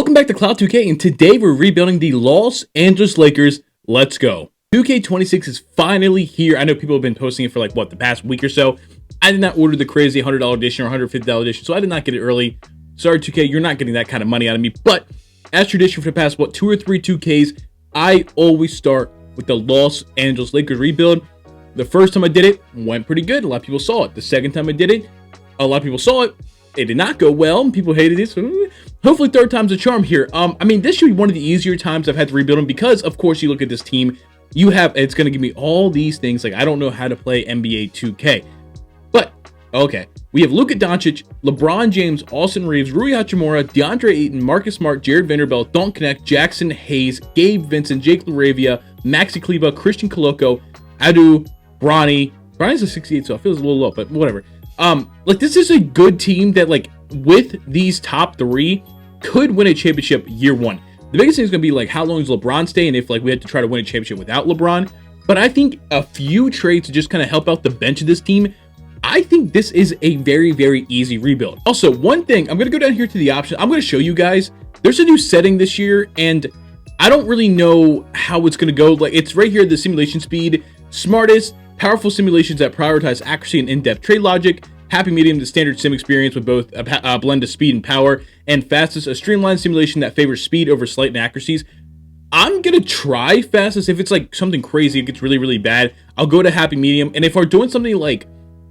Welcome back to Cloud 2K, and today we're rebuilding the Los Angeles Lakers. Let's go. 2K26 is finally here. I know people have been posting it for like, the past week or so. I did not order the crazy $100 edition or $150 edition, so I did not get it early. Sorry, 2K, you're not getting that kind of money out of me. But as tradition for the past, 2 or 3 2Ks, I always start with the Los Angeles Lakers rebuild. The first time I did it, went pretty good. A lot of people saw it. The second time I did it, a lot of people saw it. It did not go well. People hated it. So hopefully third time's a charm here. I mean, this should be one of the easier times I've had to rebuild them because, of course, you look at this team. It's going to give me all these things. Like, I don't know how to play NBA 2K. But, okay. We have Luka Doncic, LeBron James, Austin Reeves, Rui Hachimura, DeAndre Ayton, Marcus Smart, Jared Vanderbilt, Dalton Knecht, Jackson Hayes, Gabe Vincent, Jake LaRavia, Maxi Kleber, Christian Koloko, Adu, Bronny. Bronny's a 68, so it feels a little low, but whatever. Like, this is a good team that, like, with these top 3 could win a championship year 1. The biggest thing is going to be, like, how long does LeBron stay, and if, like, we had to try to win a championship without LeBron. But I think a few trades to just kind of help out the bench of this team, I think this is a very, very easy rebuild. Also, one thing, I'm going to go down here to the option. I'm going to show you guys, there's a new setting this year, and I don't really know how it's going to go. Like, it's right here, the simulation speed, smartest, powerful simulations that prioritize accuracy and in-depth trade logic, happy medium, the standard sim experience with both a blend of speed and power, and fastest, a streamlined simulation that favors speed over slight inaccuracies. I'm going to try fastest. If it's like something crazy, it gets really, really bad, I'll go to happy medium. And if we're doing something like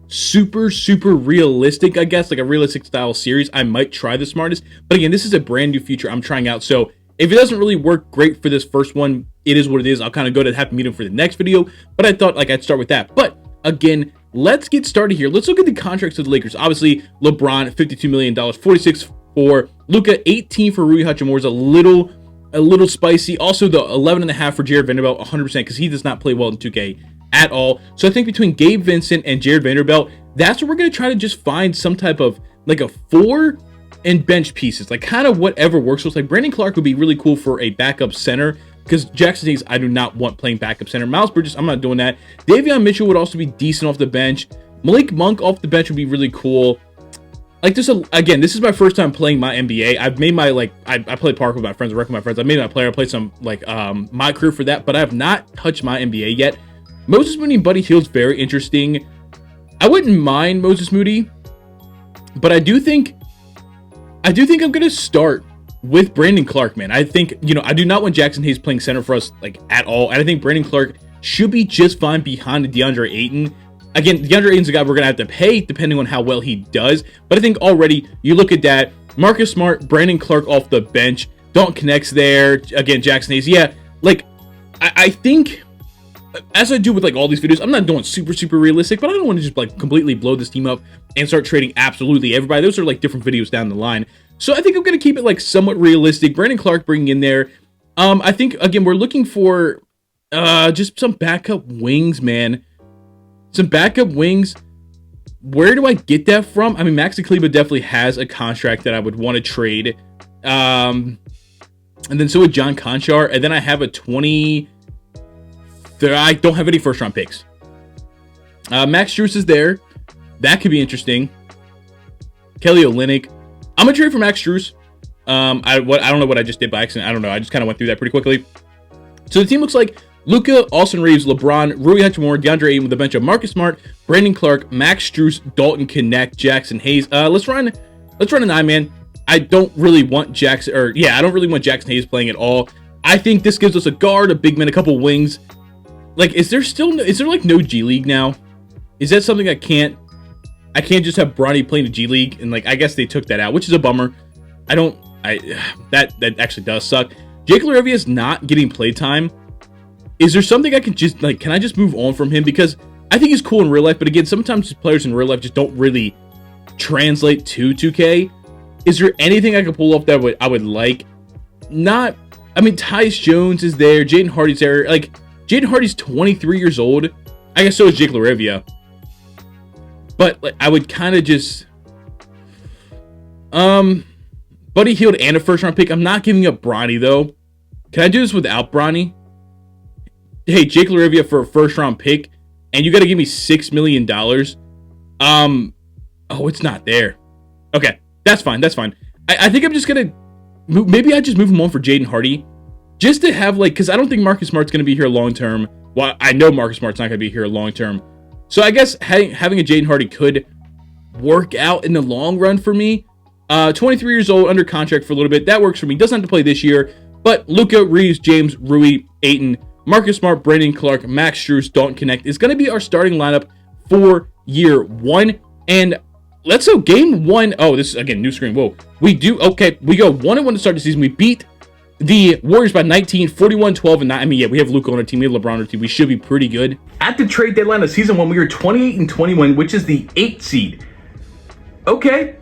super, super realistic, I guess, like a realistic style series, I might try the smartest. But again, this is a brand new feature I'm trying out. So if it doesn't really work great for this first one, it is what it is. I'll kind of go to happy medium for the next video, but I thought like I'd start with that. But again, let's get started here. Let's look at the contracts of the Lakers. Obviously, LeBron, $52 million, 46 for Luka, 18 for Rui Hachimura is a little spicy. Also, the 11.5 for Jared Vanderbilt, 100%, because he does not play well in 2K at all. So I think between Gabe Vincent and Jared Vanderbilt, that's what we're going to try to just find some type of like a 4 and bench pieces, like kind of whatever works. So it's like Brandon Clark would be really cool for a backup center, because Jackson Hayes, I do not want playing backup center. Miles Bridges, I'm not doing that. Davion Mitchell would also be decent off the bench. Malik Monk off the bench would be really cool. Like this, again, this is my first time playing my NBA. I've made my, like, I play park with my friends, I work with my friends. I made my player, I played some, like, my career for that, but I have not touched my NBA yet. Moses Moody and Buddy Hield's very interesting. I wouldn't mind Moses Moody, but I do think I'm going to start with Brandon Clark, man. I think, I do not want Jackson Hayes playing center for us, like, at all. And I think Brandon Clark should be just fine behind DeAndre Ayton. Again, DeAndre Ayton's a guy we're going to have to pay depending on how well he does. But I think already, you look at that, Marcus Smart, Brandon Clark off the bench, Dalton Knecht's there, again, Jackson Hayes. Yeah, like, I think, as I do with, like, all these videos, I'm not doing super, super realistic, but I don't want to just, like, completely blow this team up and start trading absolutely everybody. Those are, like, different videos down the line. So I think I'm going to keep it, like, somewhat realistic. Brandon Clark bringing in there. I think, again, we're looking for just some backup wings, man. Some backup wings. Where do I get that from? I mean, Maxi Kleber definitely has a contract that I would want to trade. And then so would John Conchar. And then I have a 20... I don't have any first-round picks. Max Strus is there. That could be interesting. Kelly Olynyk. I'm going to trade for Max Strus. I don't know what I just did by accident. I don't know. I just kind of went through that pretty quickly. So the team looks like Luka, Austin Reeves, LeBron, Rui Hachimura, DeAndre Ayton with a bench of Marcus Smart, Brandon Clark, Max Strus, Dalton Knecht, Jackson Hayes. Let's run a 9-man. I don't really want Jackson Hayes playing at all. I think this gives us a guard, a big man, a couple wings. Like, is there like no G League now? Is that something I can't just have Bronny playing the G League? And, like, I guess they took that out, which is a bummer. That actually does suck. Jake LaRavia is not getting playtime. Is there something I can just, like, can I just move on from him? Because I think he's cool in real life, but again, sometimes players in real life just don't really translate to 2K. Is there anything I can pull off that I would like? Not, I mean, Tyus Jones is there. Jaden Hardy's there. Like, Jaden Hardy's 23 years old. I guess so is Jake LaRavia. But, like, I would kind of just... Buddy Hield and a first-round pick. I'm not giving up Bronny, though. Can I do this without Bronny? Hey, Jake LaRavia for a first-round pick, and you got to give me $6 million. Oh, it's not there. Okay, that's fine. I think I'm just going to maybe I just move him on for Jaden Hardy, just to have like, because I don't think Marcus Smart's going to be here long term. Well, I know Marcus Smart's not going to be here long term. So I guess having a Jaden Hardy could work out in the long run for me. 23 years old, under contract for a little bit. That works for me. Doesn't have to play this year. But Luka, Reeves, James, Rui, Ayton, Marcus Smart, Brandon Clark, Max Strus, Dalton Connect is going to be our starting lineup for year one. And let's go game one. Oh, this is, again, new screen. Whoa. We go 1-1 to start the season. We beat the Warriors by 19, 41, 12, and 9. I mean, yeah, we have LUKA on our team. We have LeBron on our team. We should be pretty good. At the trade deadline of season one, we were 28 and 21, which is the 8th seed. Okay.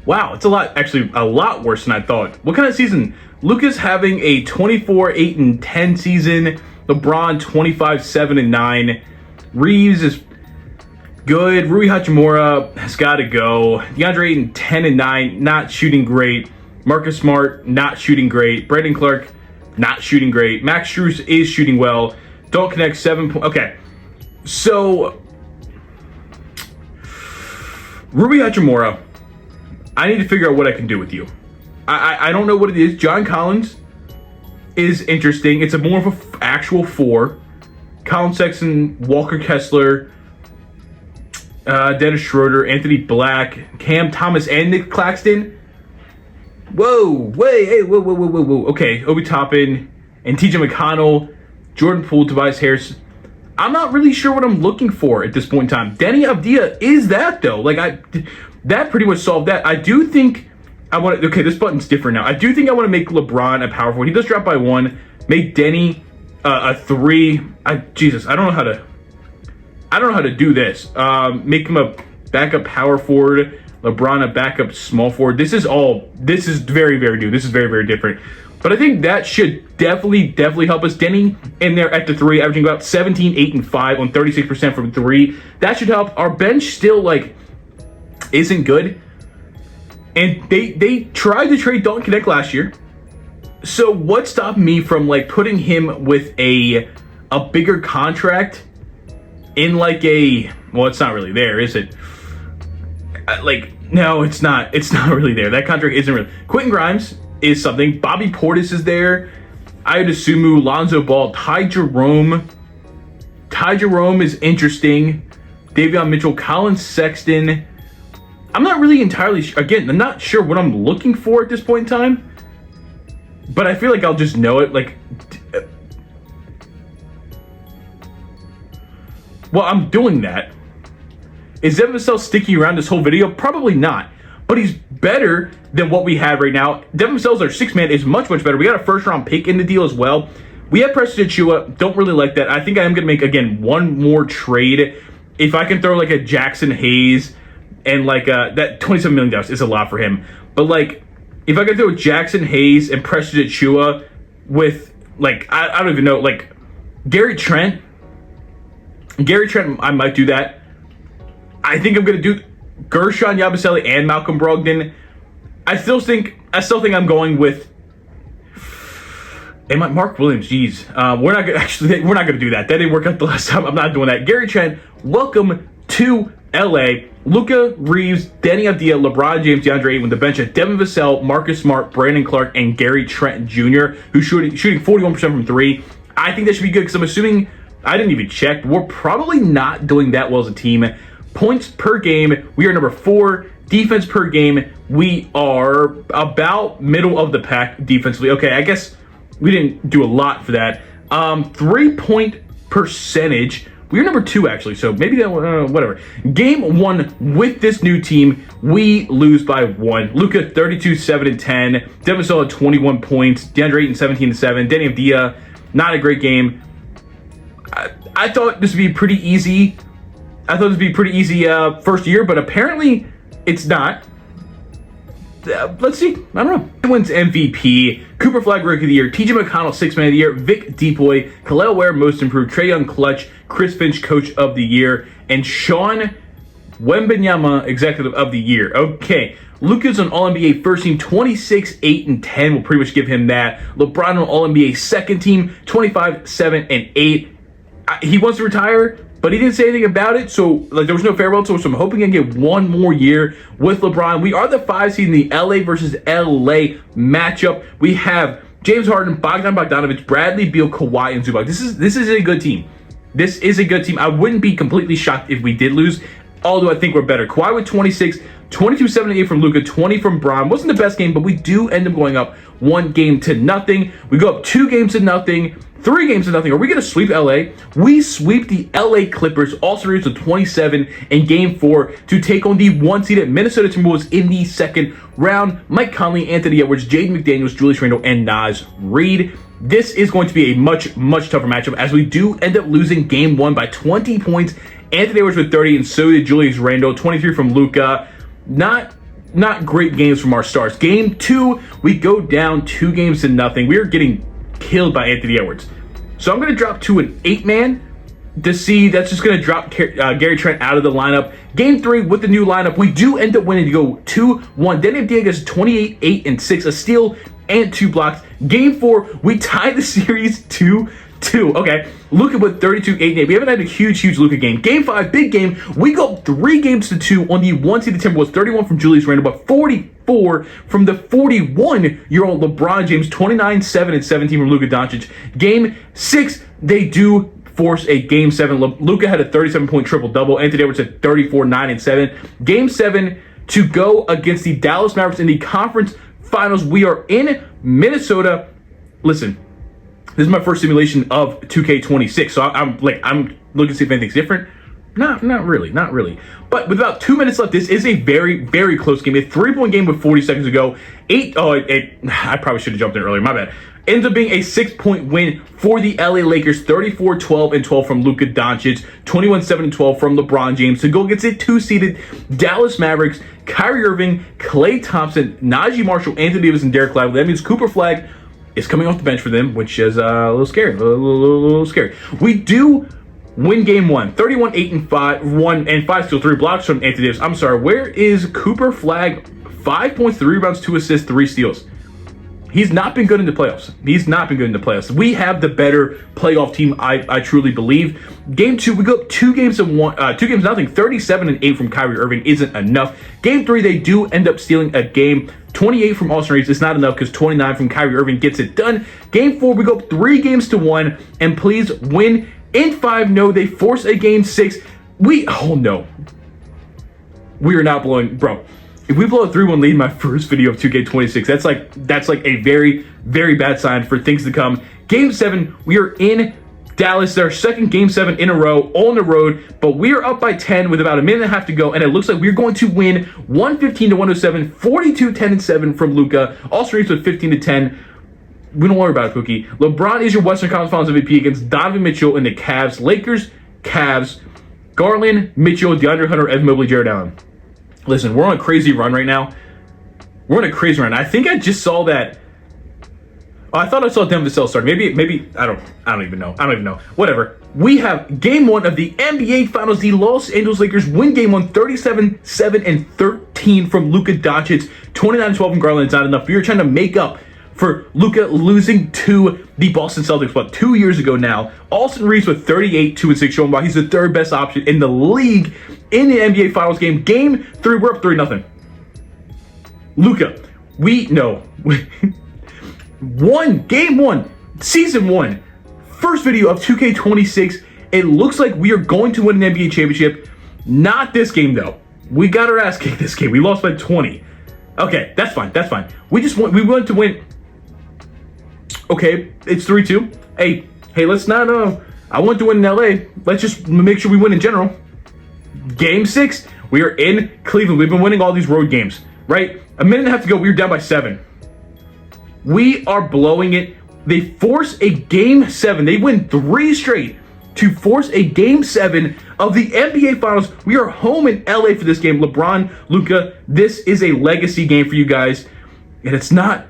Wow, it's a lot, actually a lot worse than I thought. What kind of season? LUKA's having a 24, 8, and 10 season. LeBron 25, 7, and 9. Reeves is good. Rui Hachimura has got to go. DeAndre Ayton 10 and 9, not shooting great. Marcus Smart not shooting great. Brandon Clark not shooting great. Max Strus is shooting well. Don't connect 7 points. Okay, so Rui Hachimura, I need to figure out what I can do with you. I don't know what it is. John Collins is interesting. It's a more of an actual 4. Colin Sexton, Walker Kessler, Dennis Schroeder, Anthony Black, Cam Thomas, and Nick Claxton. Whoa. Okay, Obi Toppin and TJ McConnell, Jordan Poole, Tobias Harris. I'm not really sure what I'm looking for at this point in time. Denny Avdia is that, though. That pretty much solved that. I do think I want to... Okay, this button's different now. I do think I want to make LeBron a power forward. He does drop by 1. Make Denny a 3. Jesus, I don't know how to do this. Make him a backup power forward. LeBron a backup small forward. This is very, very new. This is very, very different. But I think that should definitely help us. Denny in there at the 3, averaging about 17, 8, and 5 on 36% from 3. That should help. Our bench still, isn't good. And they tried to trade Dalton Connect last year. So what stopped me from, putting him with a bigger contract in, well, it's not really there, is it? No, it's not. It's not really there. That contract isn't really. Quentin Grimes is something. Bobby Portis is there. Ayodasumu, Lonzo Ball, Ty Jerome. Ty Jerome is interesting. Davion Mitchell, Colin Sexton. I'm not really entirely sure. Again, I'm not sure what I'm looking for at this point in time. But I feel like I'll just know it. Well, I'm doing that. Is Devin Vassell sticking around this whole video? Probably not. But he's better than what we had right now. Devin Vassell's our 6th man is much, much better. We got a 1st-round pick in the deal as well. We have Preston Achiuwa. Don't really like that. I think I am going to make, again, one more trade. If I can throw, a Jackson Hayes and, that $27 million is a lot for him. But, if I can throw Jackson Hayes and Preston Achiuwa with, I don't even know, Gary Trent. I might do that. I think I'm going to do Gershon Yabusele and Malcolm Brogdon. I still think I'm going with Mark Williams. Geez, we're not going to do that. That didn't work out the last time. I'm not doing that. Gary Trent, welcome to LA. LUKA, Reeves, Denny Avdia, LeBron James, DeAndre Ayton with the bench of Devin Vassell, Marcus Smart, Brandon Clark, and Gary Trent Jr., who's shooting 41% from 3. I think that should be good because I'm assuming, I didn't even check, but we're probably not doing that well as a team. Points per game, we are number 4. Defense per game, we are about middle of the pack defensively. Okay, I guess we didn't do a lot for that. 3-point percentage, we are number 2 actually, so maybe that, whatever. Game 1 with this new team, we lose by 1. LUKA 32, 7, and 10. Devin Vassell had 21 points. DeAndre Ayton 17 and 7. Denny Avdia, not a great game. I thought this would be pretty easy. First year, but apparently it's not. Let's see. I don't know. Who wins MVP? Cooper Flag Rookie of the Year. TJ McConnell 6th Man of the Year. Vic Depoy. Khalil Ware Most Improved. Trae Young Clutch. Chris Finch Coach of the Year. And Sean Wembenyama Executive of the Year. Okay. Luka's on All-NBA First Team, 26, 8, and 10. We'll pretty much give him that. LeBron on All-NBA Second Team, 25, 7, and 8. He wants to retire. but he didn't say anything about it. So like there was no farewell tour. So I'm hoping I get one more year with LeBron. We are the 5 seed in the LA versus LA matchup. We have James Harden, Bogdan Bogdanovic, Bradley Beal, Kawhi, and Zubac. This is a good team. This is a good team. I wouldn't be completely shocked if we did lose, although I think we're better. Kawhi with 26, 22, 78 from Luka, 20 from Bron. Wasn't the best game, but we do end up going up 1-0. We go up 2-0, 3 games to nothing. Are we going to sweep LA? We sweep the LA Clippers, all series with 27 in game 4 to take on the 1-seeded Minnesota Timberwolves in the second round. Mike Conley, Anthony Edwards, Jaden McDaniels, Julius Randle, and Naz Reid. This is going to be a much tougher matchup as we do end up losing game 1 by 20 points. Anthony Edwards with 30, and so did Julius Randle, 23 from Luka. Not great games from our stars. Game 2, we go down 2-0. We are getting killed by Anthony Edwards. So I'm going to drop to an 8-man to see. That's just going to drop Gary Trent out of the lineup. Game 3 with the new lineup, we do end up winning to go 2-1. Then Diego's 28, 8, and 6, a steal and 2 blocks. Game 4, we tie the series 2-2. Okay, Luka with 32, 8, and 8. We haven't had a huge Luka game. Game 5, big game. We go 3-2 on the 1-seeded Timberwolves. 31 from Julius Randle, but 44 from the 41-year-old LeBron James. 29, 7, and 17 from Luka Doncic. Game 6, they do force a Game 7. Luka had a 37-point triple-double. Anthony Edwards had 34, 9, and 7. Game 7 to go against the Dallas Mavericks in the conference finals. We are in Minnesota. Listen, this is my first simulation of 2K26, so I'm looking to see if anything's different. Not really. But with about 2 minutes left, this is a very close game. A 3-point game with 40 seconds to go. I probably should have jumped in earlier. My bad. Ends up being a 6-point win for the LA Lakers. 34, 12, and 12 from Luka Doncic. 21, 7, and 12 from LeBron James to go against a 2-seeded Dallas Mavericks. Kyrie Irving, Klay Thompson, Najee Marshall, Anthony Davis, and Derek Lively. That means Cooper Flagg is coming off the bench for them, which is a little scary. A little scary. We do win game 1. 31, 8, and 5. 1 and 5 steals, 3 blocks from Anthony Davis. I'm sorry, where is Cooper Flagg? 5 points, 3 rebounds, 2 assists, 3 steals. He's not been good in the playoffs. We have the better playoff team, I truly believe. Game 2, we go up 2-0. 37 and 8 from Kyrie Irving isn't enough. Game 3, they do end up stealing a game. 28 from Austin Reeves. It's not enough because 29 from Kyrie Irving gets it done. Game 4, we go up 3-1, and please win in 5. No, they force a game 6. Oh no. We are not blowing, bro. If we blow a 3-1 lead in my first video of 2K26, that's like a very bad sign for things to come. Game 7, we are in Dallas. Their second Game 7 in a row on the road, but we are up by 10 with about a minute and a half to go, and it looks like we're going to win 115-107, 42, 10, and 7 from Luka. Also reached with 15-10. We don't worry about it, Cookie. LeBron is your Western Conference Finals MVP against Donovan Mitchell and the Cavs. Lakers, Cavs, Garland, Mitchell, DeAndre Hunter, Evan Mobley, Jared Allen. Listen, we're on a crazy run right now. I think I just saw that. Oh, I thought I saw Denver Cell start. Maybe I don't even know. Whatever. We have game 1 of the NBA Finals. The Los Angeles Lakers win game 1, 37, 7, and 13 from Luka Doncic. 29, 12 from Garland. It's not enough. We are trying to make up for Luka losing to the Boston Celtics, but 2 years ago now. Austin Reeves with 38, 2, and 6, showing why he's the 3rd best option in the league in the NBA Finals game. Game 3, we're up 3-0. Luka, Game 1, Season 1, first video of 2K26. It looks like we are going to win an NBA championship. Not this game, though. We got our ass kicked this game. We lost by 20. Okay, that's fine. We wanted to win. Okay, it's 3-2. Hey, let's not, I want to win in LA. Let's just make sure we win in general. Game 6, we are in Cleveland. We've been winning all these road games, right? A minute and a half to go. We were down by 7. We are blowing it. They force a Game 7. They win 3 straight to force a Game 7 of the NBA Finals. We are home in LA for this game. LeBron, Luka, this is a legacy game for you guys, and it's not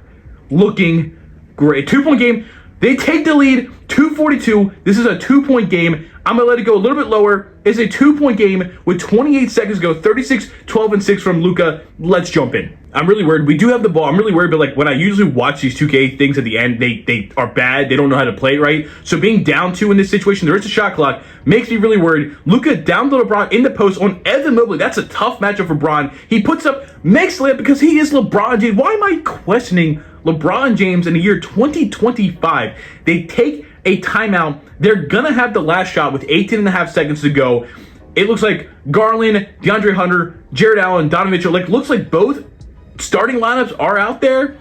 looking great. 2-point game. They take the lead, 242. This is a 2-point game. I'm going to let it go a little bit lower. It's a 2-point game with 28 seconds to go. 36, 12, and 6 from Luka. Let's jump in. I'm really worried. We do have the ball. I'm really worried, but like when I usually watch these 2K things at the end, they are bad. They don't know how to play it right. So being down 2 in this situation, there is a shot clock, makes me really worried. Luka down to LeBron in the post on Evan Mobley. That's a tough matchup for LeBron. He puts up, makes layup because he is LeBron James. Why am I questioning LeBron James in the year 2025? They take a timeout. They're gonna have the last shot with 18.5 seconds to go. It looks like Garland, DeAndre Hunter, Jared Allen, Donovan Mitchell. Like, looks like both starting lineups are out there.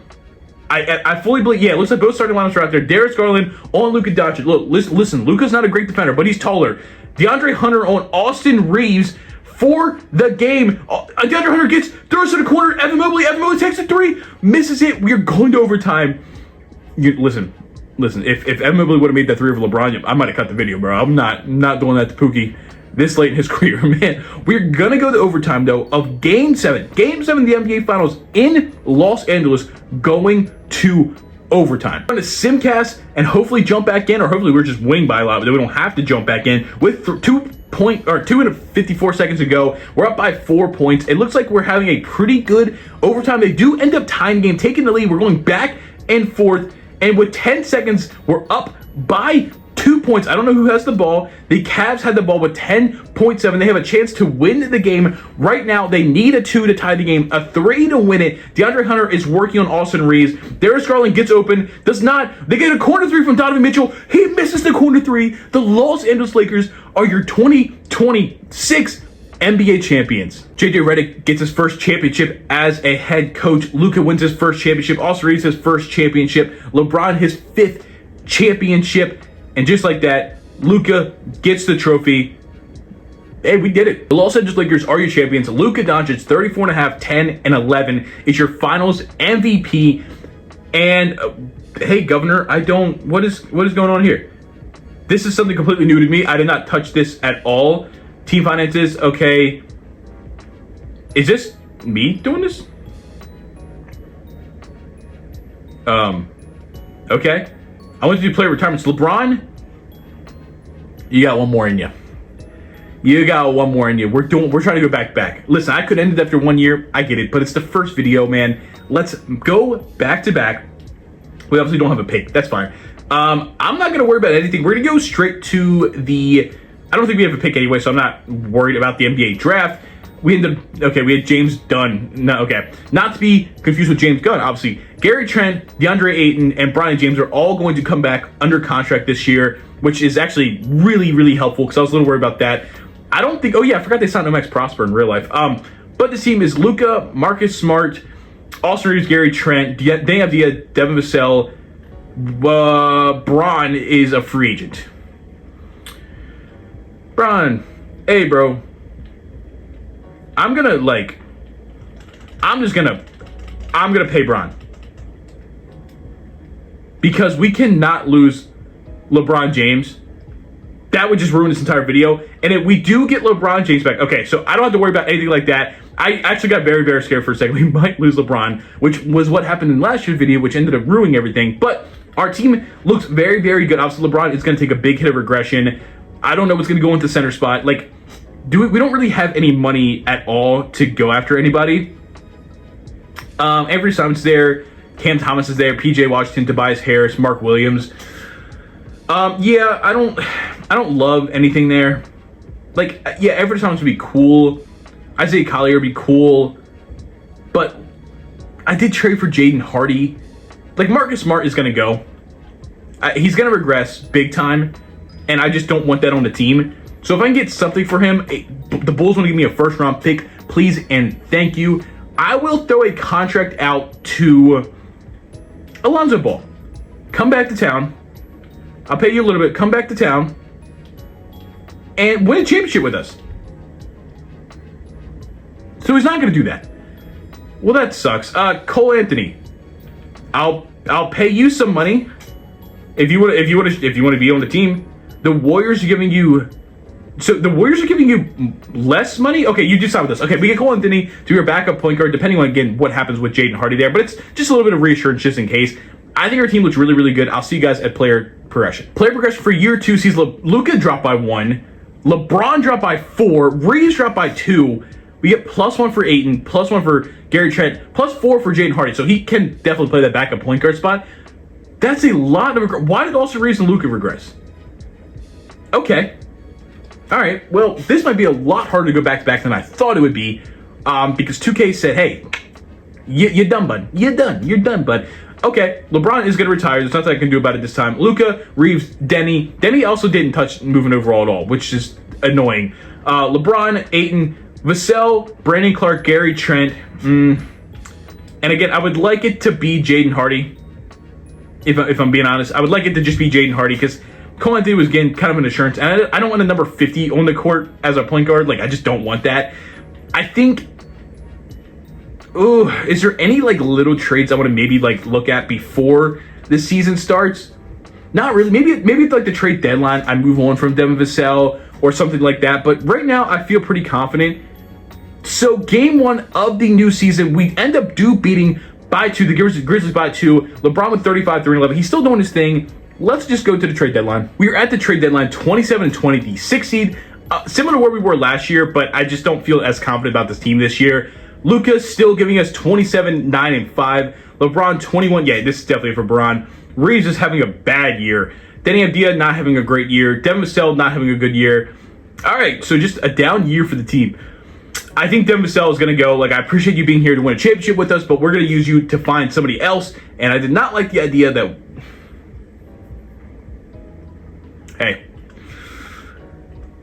I fully believe. Yeah, it looks like both starting lineups are out there. Darius Garland on Luka Doncic. Look, listen. Luka's not a great defender, but he's taller. DeAndre Hunter on Austin Reeves for the game. DeAndre Hunter throws to the corner. Evan Mobley takes a 3, misses it. We are going to overtime. Listen. If Evan Mobley would have made that 3 over LeBron, I might have cut the video, bro. I'm not doing that to Pookie this late in his career, man. We're gonna go to overtime though of Game 7. Game 7 of the NBA Finals in Los Angeles, going to overtime. I'm gonna simcast and hopefully jump back in, or hopefully we're just winning by a lot, but we don't have to jump back in with 2 and 54 seconds to go. We're up by 4 points. It looks like we're having a pretty good overtime. They do end up tying the game, taking the lead. We're going back and forth. And with 10 seconds, we're up by 2 points. I don't know who has the ball. The Cavs had the ball with 10.7. They have a chance to win the game. Right now, they need a 2 to tie the game, a 3 to win it. DeAndre Hunter is working on Austin Reeves. Darius Garland gets open, does not. They get a corner 3 from Donovan Mitchell. He misses the corner 3. The Los Angeles Lakers are your 2026 NBA champions. JJ Redick gets his first championship as a head coach. Luka wins his first championship. Austin Reeves his first championship. LeBron his 5th championship. And just like that, Luka gets the trophy. Hey, we did it. The Los Angeles Lakers are your champions. Luka Doncic, 34.5, 10, and 11 is your finals MVP. And hey, Governor, what is going on here? This is something completely new to me. I did not touch this at all. Team finances, okay. Is this me doing this? Okay. I want to do player retirements. LeBron, you got one more in you. We're trying to go back. Listen, I could end it after 1 year. I get it, but it's the first video, man. Let's go back to back. We obviously don't have a pick. That's fine. I'm not gonna worry about anything. We're gonna go straight to the. I don't think we have a pick anyway, so I'm not worried about the NBA draft. We had James Dunn. No, okay. Not to be confused with James Gunn, obviously. Gary Trent, DeAndre Ayton, and Brian James are all going to come back under contract this year, which is actually really, really helpful because I was a little worried about that. I don't think, I forgot they signed Max Prosper in real life. But this team is Luka, Marcus Smart, Austin Reeves, Gary Trent, they have Devin Vassell, Braun is a free agent. Braun, hey bro, I'm gonna pay Braun. Because we cannot lose LeBron James. That would just ruin this entire video. And if we do get LeBron James back, okay, so I don't have to worry about anything like that. I actually got very, very scared for a second. We might lose LeBron, which was what happened in last year's video, which ended up ruining everything. But our team looks very, very good. Obviously, LeBron is going to take a big hit of regression. I don't know what's going to go into center spot. We don't really have any money at all to go after anybody. Avery Simon's there. Cam Thomas is there. PJ Washington, Tobias Harris, Mark Williams. Yeah, I don't love anything there. Avery Simon's would be cool. Isaiah Collier would be cool. But I did trade for Jaden Hardy. Marcus Smart is going to go. He's going to regress big time. And I just don't want that on the team. So if I can get something for him, the Bulls want to give me a first round pick, please and thank you. I will throw a contract out to Alonzo Ball. Come back to town. I'll pay you a little bit. Come back to town and win a championship with us. So he's not going to do that. Well, that sucks. Cole Anthony. I'll pay you some money if you want to be on the team. The Warriors are giving you. So the Warriors are giving you less money? Okay, you decide with us. Okay, we get Cole Anthony to your backup point guard, depending on, again, what happens with Jaden Hardy there. But it's just a little bit of reassurance just in case. I think our team looks really, really good. I'll see you guys at player progression. Player progression for year 2 sees LUKA drop by 1, LeBron drop by 4, Reeves drop by 2. We get +1 for Ayton, +1 for Gary Trent, +4 for Jaden Hardy. So he can definitely play that backup point guard spot. That's a lot of why did Austin Reeves and LUKA regress? Okay. All right. Well, this might be a lot harder to go back-to-back than I thought it would be, because 2K said, hey, you're done, bud. You're done, bud. Okay, LeBron is going to retire. There's nothing I can do about it this time. LUKA, Reeves, Denny. Denny also didn't touch moving overall at all, which is annoying. LeBron, Ayton, Vassell, Brandon Clark, Gary Trent. And again, I would like it to be Jaden Hardy. If I'm being honest, I would like it to just be Jaden Hardy because Cole Anthony was getting kind of an assurance. And I don't want a number 50 on the court as a point guard. Like, I just don't want that. I think... Ooh, is there any like little trades I want to maybe like look at before the season starts? Not really. Maybe it's like the trade deadline, I move on from Devin Vassell or something like that. But right now, I feel pretty confident. So game 1 of the new season, we end up beating by 2 the Grizzlies by 2. LeBron with 35, 3, and 11. He's still doing his thing. Let's just go to the trade deadline. We are at the trade deadline, 27-20, the 6th seed, similar to where we were last year. But I just don't feel as confident about this team this year. LUKA still giving us 27, 9, and 5. LeBron 21. Yeah, this is definitely for LeBron. Reeves is having a bad year. Denny Avdia not having a great year. Devin Vassell not having a good year. All right, so just a down year for the team. I think Devin Vassell is going to go. Like, I appreciate you being here to win a championship with us, but we're going to use you to find somebody else. And I did not like the idea that... Hey.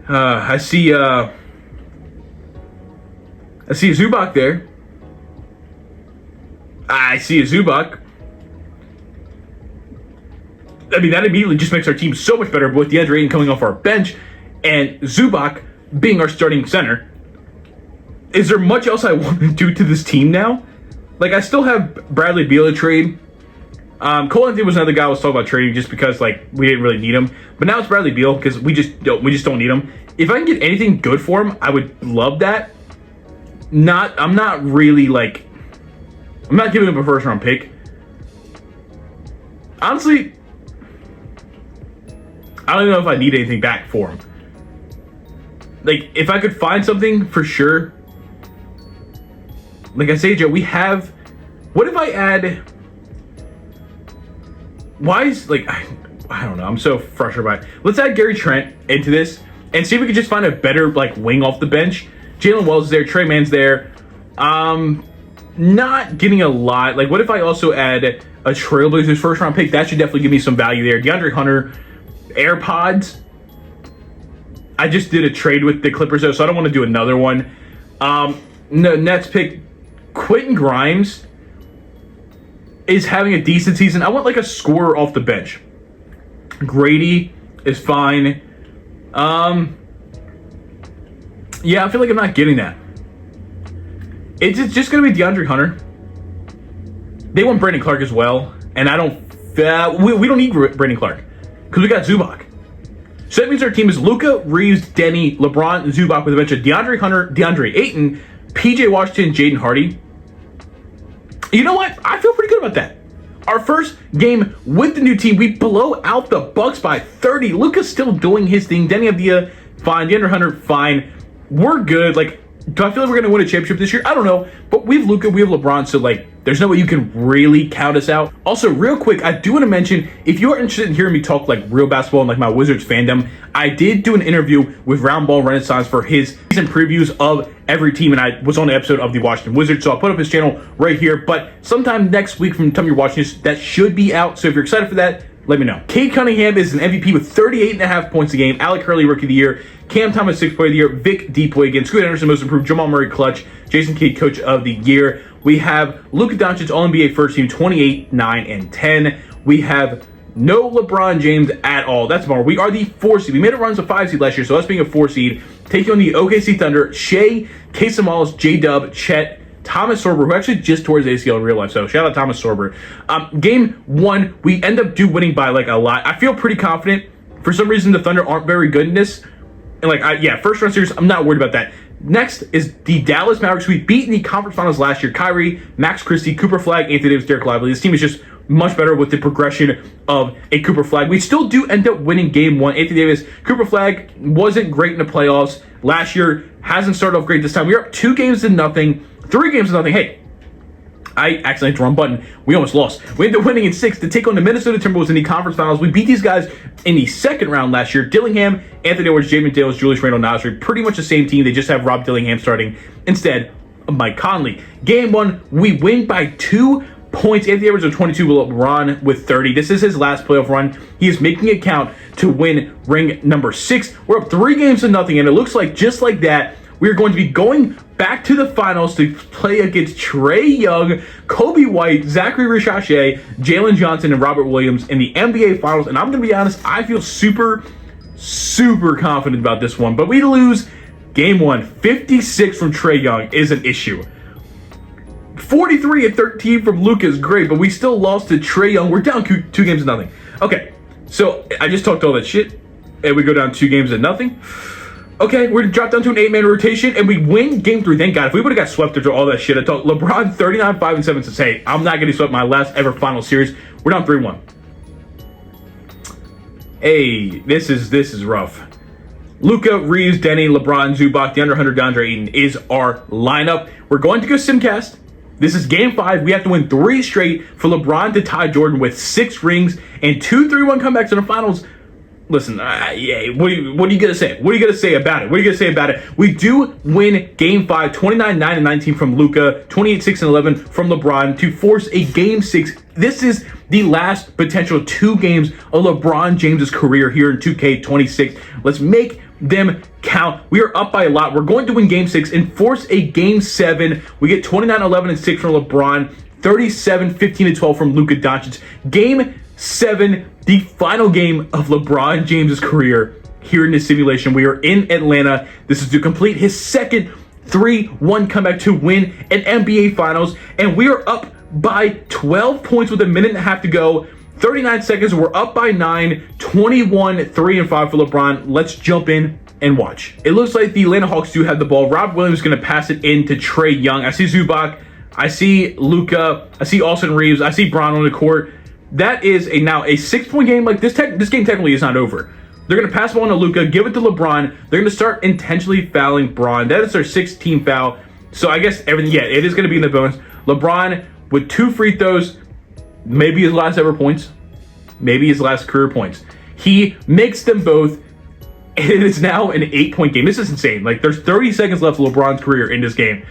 I see Zubac there. I see a Zubac. I mean, that immediately just makes our team so much better with DeAndre Ayton coming off our bench and Zubac being our starting center. Is there much else I want to do to this team now? Like, I still have Bradley Beal to trade. Cole Anthony was another guy I was talking about trading just because, like, we didn't really need him. But now it's Bradley Beal because we just don't need him. If I can get anything good for him, I would love that. I'm not really, like... I'm not giving him a first-round pick. Honestly, I don't even know if I need anything back for him. Like, if I could find something, for sure. Like I say, Joe, we have... What if I add... Why is, like... I don't know. I'm so frustrated by it. Let's add Gary Trent into this and see if we can just find a better, like, wing off the bench. Jalen Wells is there. Trey Mann's there. Not getting a lot. Like, what if I also add a Trailblazers first-round pick? That should definitely give me some value there. DeAndre Hunter, AirPods. I just did a trade with the Clippers, though, so I don't want to do another one. No, Nets pick Quentin Grimes is having a decent season. I want, like, a scorer off the bench. Grady is fine. Yeah, I feel like I'm not getting that. It's just going to be DeAndre Hunter. They want Brandon Clark as well. And I don't... we don't need Brandon Clark. Because we got Zubac. So that means our team is LUKA, Reeves, Denny, LeBron, and Zubac with a bunch of DeAndre Hunter, DeAndre Ayton, PJ Washington, Jaden Hardy. You know what? I feel pretty good about that. Our first game with the new team, we blow out the Bucks by 30. LUKA's still doing his thing. Denny Avdia, fine. DeAndre Hunter, fine. We're good. Like, do I feel like we're going to win a championship this year? I don't know. But we have LUKA, we have LeBron, so, like, there's no way you can really count us out. Also, real quick, I do want to mention, if you're interested in hearing me talk, like, real basketball and, like, my Wizards fandom, I did do an interview with Round Ball Renaissance for his season previews of every team, and I was on the episode of the Washington Wizards, so I'll put up his channel right here. But sometime next week from the time you're watching this, that should be out. So if you're excited for that, let me know. Cade Cunningham is an MVP with 38.5 points a game. Alec Hurley, Rookie of the Year. Cam Thomas, 6th Player of the Year. Vic Deepoy again. Scoot Anderson, Most Improved. Jamal Murray, Clutch. Jason Kidd, Coach of the Year. We have Luka Doncic, All-NBA First Team, 28, 9, and 10. We have no LeBron James at all. That's more. We are the 4 seed. We made a run as a 5 seed last year, so us being a 4 seed. Taking on the OKC Thunder, Shea, Kasem Wallace, J-Dub, Chet, Thomas Sorber, who actually just tore his ACL in real life, so shout out Thomas Sorber. Game 1, we end up winning by, like, a lot. I feel pretty confident. For some reason, the Thunder aren't very good in this. And, like, first round series, I'm not worried about that. Next is the Dallas Mavericks. We beat in the conference finals last year. Kyrie, Max Christie, Cooper Flagg, Anthony Davis, Derek Lively. This team is just much better with the progression of a Cooper Flagg. We still do end up winning game one. Anthony Davis, Cooper Flagg wasn't great in the playoffs last year. Hasn't started off great this time. We're up 2 games to nothing, 3 games to nothing. Hey, I accidentally hit the wrong button. We almost lost. We ended up winning in 6 to take on the Minnesota Timberwolves in the conference finals. We beat these guys in the second round last year. Dillingham, Anthony Edwards, Jamin Dales, Julius Randle, Nasri. Pretty much the same team. They just have Rob Dillingham starting instead of Mike Conley. Game 1, we win by 2 points. Anthony Edwards with 22, LeBron with 30. This is his last playoff run. He is making it count to win ring number 6. We're up 3 games to nothing, and it looks like just like that, we're going to be going back to the finals to play against Trae Young, Kobe White, Zachary Reshape, Jalen Johnson, and Robert Williams in the NBA finals. And I'm going to be honest, I feel super confident about this one. But we lose game 1. 56 from Trae Young is an issue. 43 and 13 from LUKA is great, but we still lost to Trae Young. We're down 2 games to nothing. Okay, so I just talked all that shit, and we go down 2 games to nothing. Okay, we're dropped down to an 8-man rotation, and we win game 3. Thank God. If we would have got swept after all that shit, I thought LeBron 39, 5, and 7 says, hey, I'm not getting swept my last ever final series. We're down 3-1. Hey, this is rough. LUKA, Reeves, Denny, LeBron, Zubac, the under 100, DeAndre Ayton is our lineup. We're going to go Simcast. This is game 5. We have to win 3 straight for LeBron to tie Jordan with 6 rings and 2 3-1 comebacks in the finals. Listen, yeah, what are you going to say? What are you going to say about it? What are you going to say about it? We do win game 5, 29, 9, and 19 from LUKA, 28, 6, and 11 from LeBron to force a game 6. This is the last potential 2 games of LeBron James's career here in 2K26. Let's make them count. We are up by a lot. We're going to win game 6 and force a game 7. We get 29, 11, and 6 from LeBron, 37, 15, and 12 from Luka Doncic. Game 7, the final game of LeBron James's career here in this simulation. We are in Atlanta. This is to complete his second 3-1 comeback to win an NBA Finals. And we are up by 12 points with a minute and a half to go. 39 seconds. We're up by 9. 21, 3, and 5 for LeBron. Let's jump in and watch. It looks like the Atlanta Hawks do have the ball. Rob Williams is going to pass it in to Trae Young. I see Zubac. I see LUKA. I see Austin Reeves. I see Bron on the court. That is now a 6-point game. Like this game technically is not over. They're going to pass the ball to LUKA, give it to LeBron. They're going to start intentionally fouling Bron. That is their 6th team foul. So I guess everything, yeah, it is going to be in the bonus. LeBron with 2 free throws, maybe his last ever points, maybe his last career points. He makes them both. It is now an 8-point game. This is insane. Like there's 30 seconds left of LeBron's career in this game.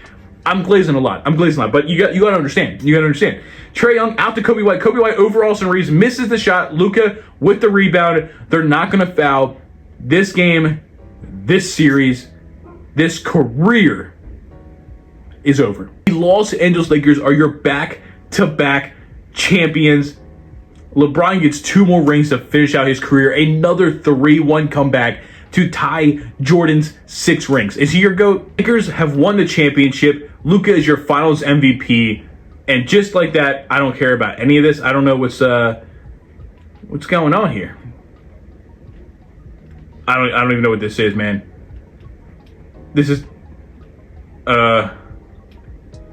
I'm glazing a lot. But you got to understand. Trae Young out to Kobe White. Kobe White over Austin Reeves, misses the shot. LUKA with the rebound. They're not going to foul. This game, this series, this career is over. The Los Angeles Lakers are your back-to-back champions. LeBron gets 2 more rings to finish out his career. Another 3-1 comeback to tie Jordan's 6 rings. Is he your GOAT? Lakers have won the championship. LUKA is your finals MVP. And just like that, I don't care about any of this. I don't know what's going on here. I don't even know what this is, man. This is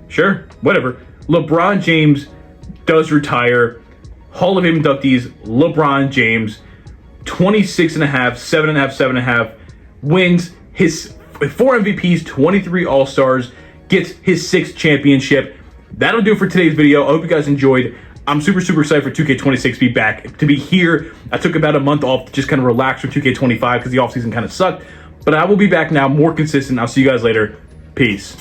sure, whatever. LeBron James does retire. Hall of Fame inductees, LeBron James, 26.5, 7.5, 7.5, wins his 4 MVPs, 23 All-Stars, gets his 6th championship. That'll do it for today's video. I hope you guys enjoyed. I'm super excited for 2K26 to be back, to be here. I took about a month off to just kind of relax from 2K25 because the offseason kind of sucked. But I will be back now, more consistent. I'll see you guys later. Peace.